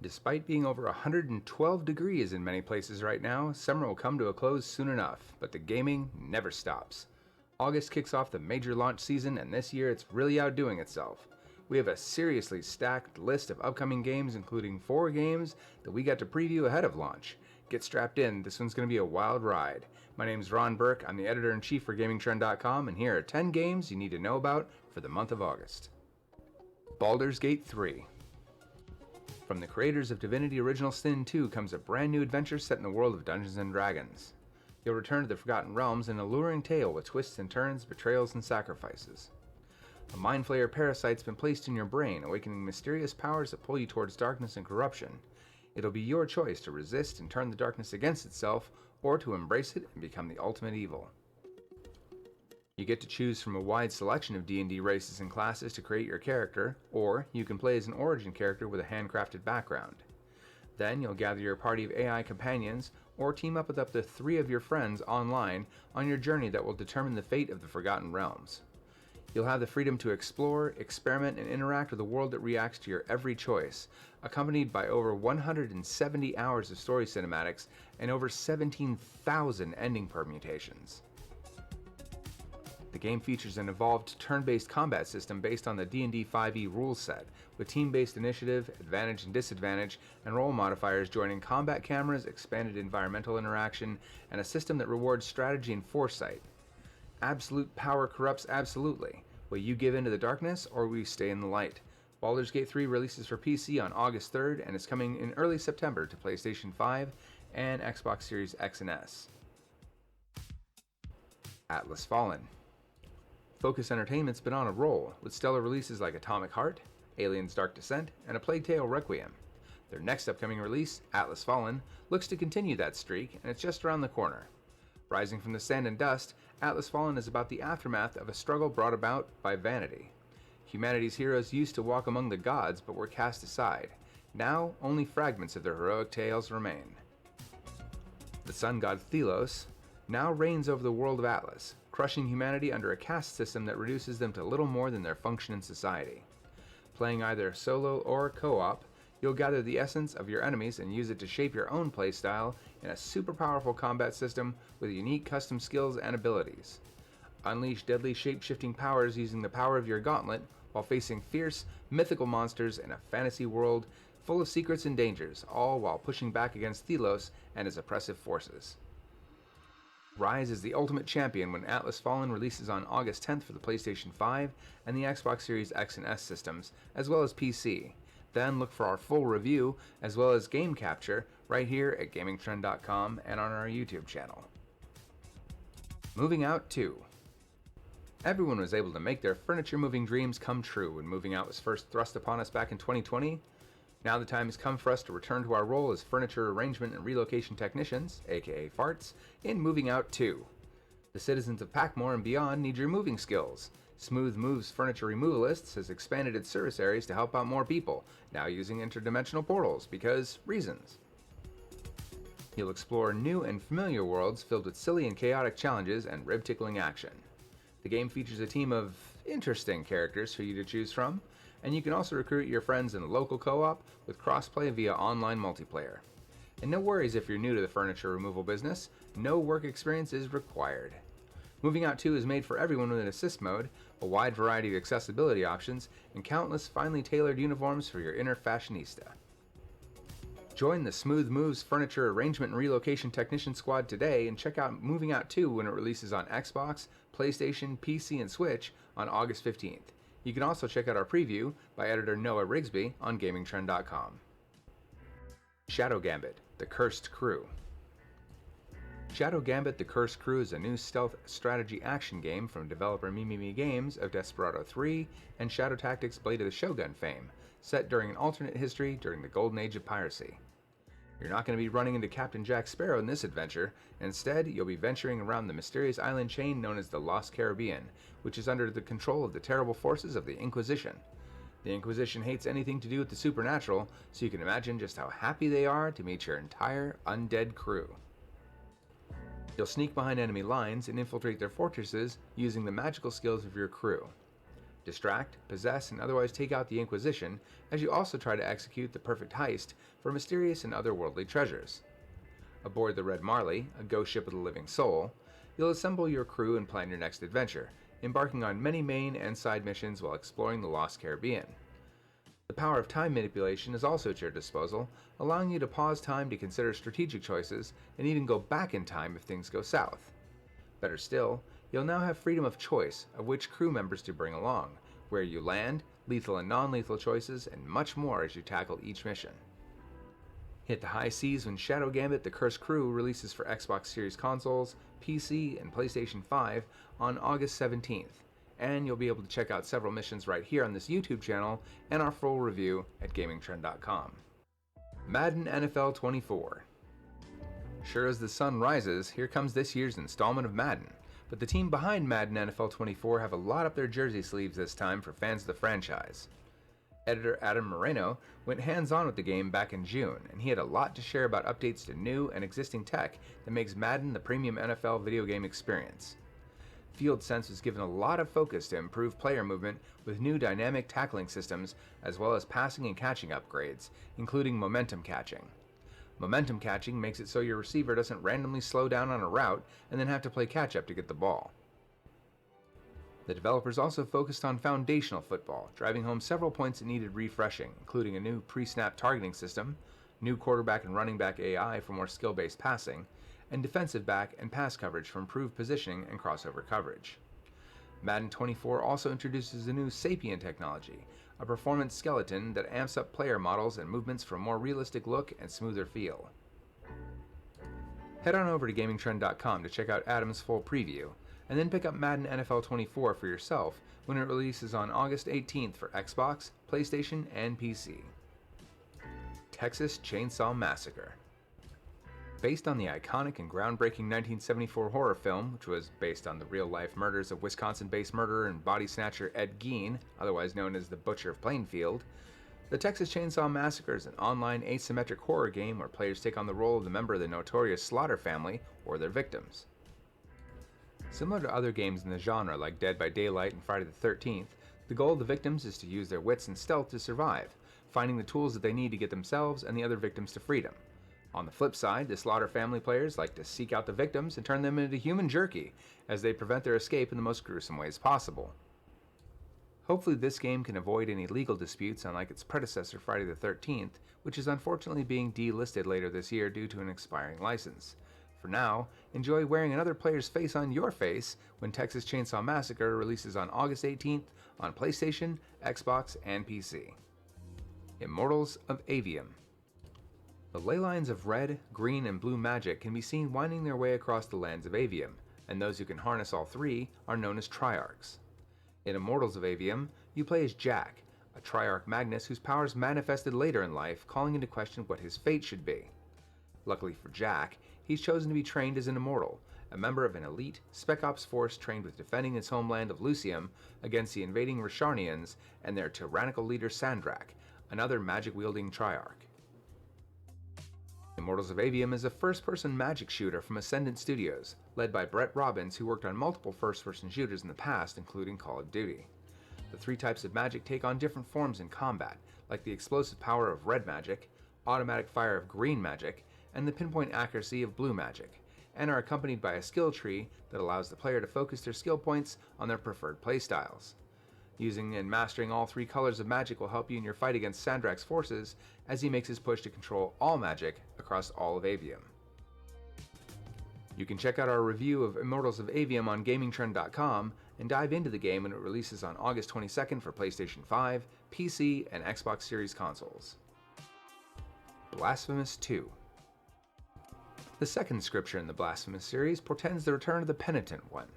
Despite being over 112 degrees in many places right now, summer will come to a close soon enough, but the gaming never stops. August kicks off the major launch season, and this year it's really outdoing itself. We have a seriously stacked list of upcoming games, including 4 games that we got to preview ahead of launch. Get strapped in, this one's going to be a wild ride. My name's Ron Burke, I'm the editor-in-chief for GamingTrend.com, and here are 10 games you need to know about for the month of August. Baldur's Gate 3. From the creators of Divinity Original Sin 2 comes a brand new adventure set in the world of Dungeons & Dragons. You'll return to the Forgotten Realms in an alluring tale with twists and turns, betrayals, and sacrifices. A Mind Flayer parasite's been placed in your brain, awakening mysterious powers that pull you towards darkness and corruption. It'll be your choice to resist and turn the darkness against itself, or to embrace it and become the ultimate evil. You get to choose from a wide selection of D&D races and classes to create your character, or you can play as an origin character with a handcrafted background. Then you'll gather your party of AI companions, or team up with up to 3 of your friends online on your journey that will determine the fate of the Forgotten Realms. You'll have the freedom to explore, experiment, and interact with a world that reacts to your every choice, accompanied by over 170 hours of story cinematics and over 17,000 ending permutations. The game features an evolved turn-based combat system based on the D&D 5e rules set, with team-based initiative, advantage and disadvantage, and role modifiers joining combat cameras, expanded environmental interaction, and a system that rewards strategy and foresight. Absolute power corrupts absolutely. Will you give in to the darkness, or will you stay in the light? Baldur's Gate 3 releases for PC on August 3rd and is coming in early September to PlayStation 5 and Xbox Series X and S. Atlas Fallen. Focus Entertainment's been on a roll, with stellar releases like Atomic Heart, Aliens Dark Descent, and A Plague Tale Requiem. Their next upcoming release, Atlas Fallen, looks to continue that streak, and it's just around the corner. Rising from the sand and dust, Atlas Fallen is about the aftermath of a struggle brought about by vanity. Humanity's heroes used to walk among the gods but were cast aside. Now, only fragments of their heroic tales remain. The sun god Thelos now reigns over the world of Atlas, crushing humanity under a caste system that reduces them to little more than their function in society. Playing either solo or co-op, you'll gather the essence of your enemies and use it to shape your own playstyle in a super powerful combat system with unique custom skills and abilities. Unleash deadly shape-shifting powers using the power of your gauntlet while facing fierce, mythical monsters in a fantasy world full of secrets and dangers, all while pushing back against Thelos and his oppressive forces. Rise is the ultimate champion when Atlas Fallen releases on August 10th for the PlayStation 5 and the Xbox Series X and S systems, as well as PC. Then look for our full review, as well as game capture, right here at GamingTrend.com and on our YouTube channel. Moving Out 2. Everyone was able to make their furniture moving dreams come true when Moving Out was first thrust upon us back in 2020. Now the time has come for us to return to our role as furniture arrangement and relocation technicians, aka farts, in Moving Out 2. The citizens of Packmore and beyond need your moving skills. Smooth Moves Furniture Removalists has expanded its service areas to help out more people, now using interdimensional portals, because reasons. You'll explore new and familiar worlds filled with silly and chaotic challenges and rib-tickling action. The game features a team of interesting characters for you to choose from, and you can also recruit your friends in the local co-op with cross-play via online multiplayer. And no worries if you're new to the furniture removal business, no work experience is required. Moving Out 2 is made for everyone with an assist mode, a wide variety of accessibility options, and countless finely tailored uniforms for your inner fashionista. Join the Smooth Moves Furniture Arrangement and Relocation Technician Squad today and check out Moving Out 2 when it releases on Xbox, PlayStation, PC, and Switch on August 15th. You can also check out our preview by editor Noah Rigsby on GamingTrend.com. Shadow Gambit, The Cursed Crew. Shadow Gambit The Cursed Crew is a new stealth strategy action game from developer Mimimi Games of Desperado 3 and Shadow Tactics Blade of the Shogun fame, set during an alternate history during the golden age of piracy. You're not going to be running into Captain Jack Sparrow in this adventure. Instead, you'll be venturing around the mysterious island chain known as the Lost Caribbean, which is under the control of the terrible forces of the Inquisition. The Inquisition hates anything to do with the supernatural, so you can imagine just how happy they are to meet your entire undead crew. You'll sneak behind enemy lines and infiltrate their fortresses using the magical skills of your crew. distract, possess, and otherwise take out the Inquisition, as you also try to execute the perfect heist for mysterious and otherworldly treasures. Aboard the Red Marley, a ghost ship with a living soul, you'll assemble your crew and plan your next adventure, embarking on many main and side missions while exploring the lost Caribbean. The power of time manipulation is also at your disposal, allowing you to pause time to consider strategic choices and even go back in time if things go south. Better still, you'll now have freedom of choice of which crew members to bring along, where you land, lethal and non-lethal choices, and much more as you tackle each mission. Hit the high seas when Shadow Gambit: The Cursed Crew releases for Xbox Series consoles, PC, and PlayStation 5 on August 17th, and you'll be able to check out several missions right here on this YouTube channel and our full review at GamingTrend.com. Madden NFL 24. Sure as the sun rises, here comes this year's installment of Madden, but the team behind Madden NFL 24 have a lot up their jersey sleeves this time for fans of the franchise. Editor Adam Moreno went hands-on with the game back in June, and he had a lot to share about updates to new and existing tech that makes Madden the premium NFL video game experience. Field Sense was given a lot of focus to improve player movement with new dynamic tackling systems, as well as passing and catching upgrades, including momentum catching. Momentum catching makes it so your receiver doesn't randomly slow down on a route and then have to play catch-up to get the ball. The developers also focused on foundational football, driving home several points that needed refreshing, including a new pre-snap targeting system, new quarterback and running back AI for more skill-based passing, and defensive back and pass coverage for improved positioning and crossover coverage. Madden 24 also introduces a new Sapien technology, a performance skeleton that amps up player models and movements for a more realistic look and smoother feel. Head on over to GamingTrend.com to check out Adam's full preview, and then pick up Madden NFL 24 for yourself when it releases on August 18th for Xbox, PlayStation, and PC. Texas Chainsaw Massacre. Based on the iconic and groundbreaking 1974 horror film, which was based on the real-life murders of Wisconsin-based murderer and body snatcher Ed Gein, otherwise known as the Butcher of Plainfield, the Texas Chainsaw Massacre is an online asymmetric horror game where players take on the role of the member of the notorious Slaughter family or their victims. Similar to other games in the genre like Dead by Daylight and Friday the 13th, the goal of the victims is to use their wits and stealth to survive, finding the tools that they need to get themselves and the other victims to freedom. On the flip side, the Slaughter family players like to seek out the victims and turn them into human jerky as they prevent their escape in the most gruesome ways possible. Hopefully this game can avoid any legal disputes unlike its predecessor Friday the 13th, which is unfortunately being delisted later this year due to an expiring license. For now, enjoy wearing another player's face on your face when Texas Chainsaw Massacre releases on August 18th on PlayStation, Xbox, and PC. Immortals of Aveum. The ley lines of red, green, and blue magic can be seen winding their way across the lands of Aveum, and those who can harness all three are known as Triarchs. In Immortals of Aveum, you play as Jack, a Triarch Magnus whose powers manifested later in life, calling into question what his fate should be. Luckily for Jack, he's chosen to be trained as an immortal, a member of an elite Spec Ops force trained with defending its homeland of Lucium against the invading Risharnians and their tyrannical leader Sandrak, another magic-wielding Triarch. Immortals of Aveum is a first-person magic shooter from Ascendant Studios, led by Brett Robbins, who worked on multiple first-person shooters in the past, including Call of Duty. The three types of magic take on different forms in combat, like the explosive power of red magic, automatic fire of green magic, and the pinpoint accuracy of blue magic, and are accompanied by a skill tree that allows the player to focus their skill points on their preferred playstyles. Using and mastering all three colors of magic will help you in your fight against Sandrak's forces as he makes his push to control all magic across all of Aveum. You can check out our review of Immortals of Aveum on GamingTrend.com and dive into the game when it releases on August 22nd for PlayStation 5, PC, and Xbox Series consoles. Blasphemous 2. The second scripture in the Blasphemous series portends the return of the Penitent One.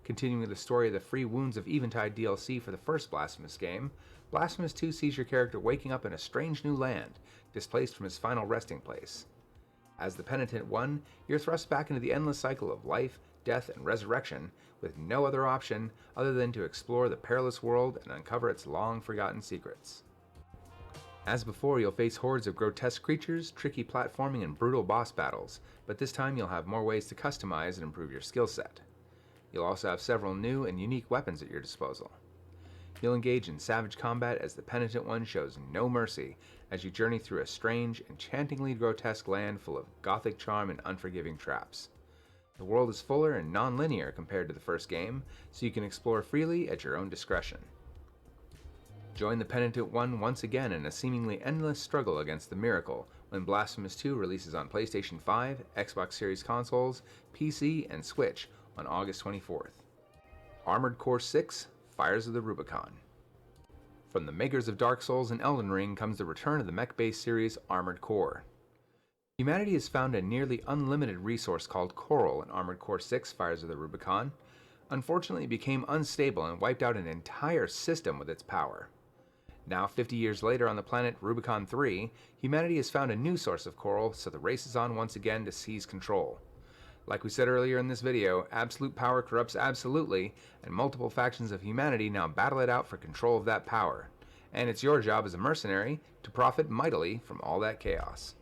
Continuing the story of the Free Wounds of Eventide DLC for the first Blasphemous game, Blasphemous 2 sees your character waking up in a strange new land, displaced from his final resting place. As the Penitent One, you're thrust back into the endless cycle of life, death, and resurrection, with no other option other than to explore the perilous world and uncover its long-forgotten secrets. As before, you'll face hordes of grotesque creatures, tricky platforming, and brutal boss battles, but this time you'll have more ways to customize and improve your skill set. You'll also have several new and unique weapons at your disposal. You'll engage in savage combat as the Penitent One shows no mercy as you journey through a strange, enchantingly grotesque land full of gothic charm and unforgiving traps. The world is fuller and non-linear compared to the first game, so you can explore freely at your own discretion. Join the Penitent One once again in a seemingly endless struggle against the Miracle when Blasphemous 2 releases on PlayStation 5, Xbox Series consoles, PC, and Switch on August 24th. Armored Core 6: Fires of the Rubicon. From the makers of Dark Souls and Elden Ring comes the return of the mech-based series Armored Core. Humanity has found a nearly unlimited resource called Coral in Armored Core 6: Fires of the Rubicon. Unfortunately, it became unstable and wiped out an entire system with its power. Now, 50 years later on the planet Rubicon 3, humanity has found a new source of coral, so the race is on once again to seize control. Like we said earlier in this video, absolute power corrupts absolutely, and multiple factions of humanity now battle it out for control of that power. And it's your job as a mercenary to profit mightily from all that chaos.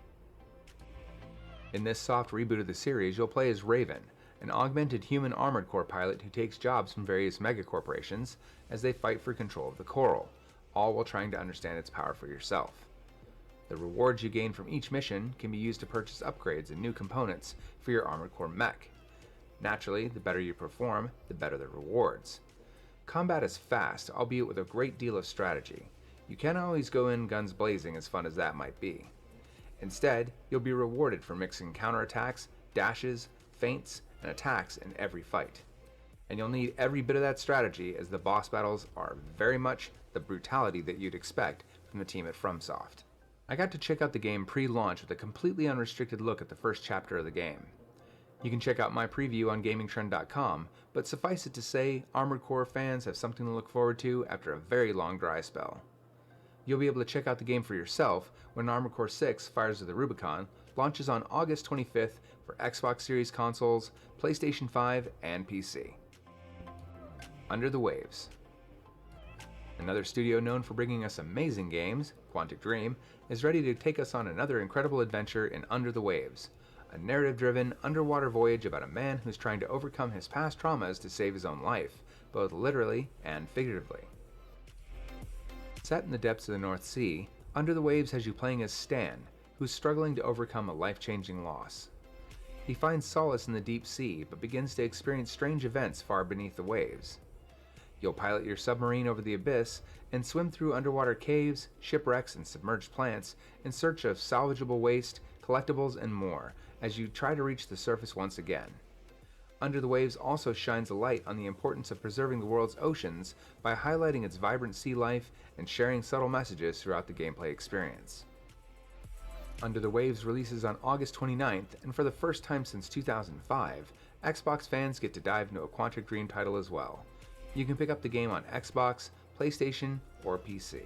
In this soft reboot of the series, you'll play as Raven, an augmented human Armored Core pilot who takes jobs from various megacorporations as they fight for control of the coral, all while trying to understand its power for yourself. The rewards you gain from each mission can be used to purchase upgrades and new components for your Armored Core mech. Naturally, the better you perform, the better the rewards. Combat is fast, albeit with a great deal of strategy. You can't always go in guns blazing, as fun as that might be. Instead, you'll be rewarded for mixing counterattacks, dashes, feints, and attacks in every fight. And you'll need every bit of that strategy, as the boss battles are very much the brutality that you'd expect from the team at FromSoft. I got to check out the game pre-launch with a completely unrestricted look at the first chapter of the game. You can check out my preview on gamingtrend.com, but suffice it to say, Armored Core fans have something to look forward to after a very long dry spell. You'll be able to check out the game for yourself when Armored Core 6: Fires of the Rubicon launches on August 25th for Xbox Series consoles, PlayStation 5, and PC. Under the Waves. Another studio known for bringing us amazing games, Quantic Dream, is ready to take us on another incredible adventure in Under the Waves, a narrative-driven underwater voyage about a man who's trying to overcome his past traumas to save his own life, both literally and figuratively. Set in the depths of the North Sea, Under the Waves has you playing as Stan, who's struggling to overcome a life-changing loss. He finds solace in the deep sea, but begins to experience strange events far beneath the waves. You'll pilot your submarine over the abyss and swim through underwater caves, shipwrecks, and submerged plants in search of salvageable waste, collectibles, and more as you try to reach the surface once again. Under the Waves also shines a light on the importance of preserving the world's oceans by highlighting its vibrant sea life and sharing subtle messages throughout the gameplay experience. Under the Waves releases on August 29th, and for the first time since 2005, Xbox fans get to dive into a Quantic Dream title as well. You can pick up the game on Xbox, PlayStation, or PC.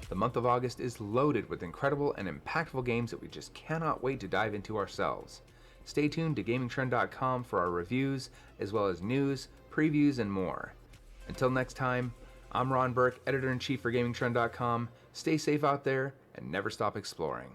The month of August is loaded with incredible and impactful games that we just cannot wait to dive into ourselves. Stay tuned to gamingtrend.com for our reviews, as well as news, previews, and more. Until next time, I'm Ron Burke, Editor-in-Chief for gamingtrend.com. Stay safe out there, and never stop exploring.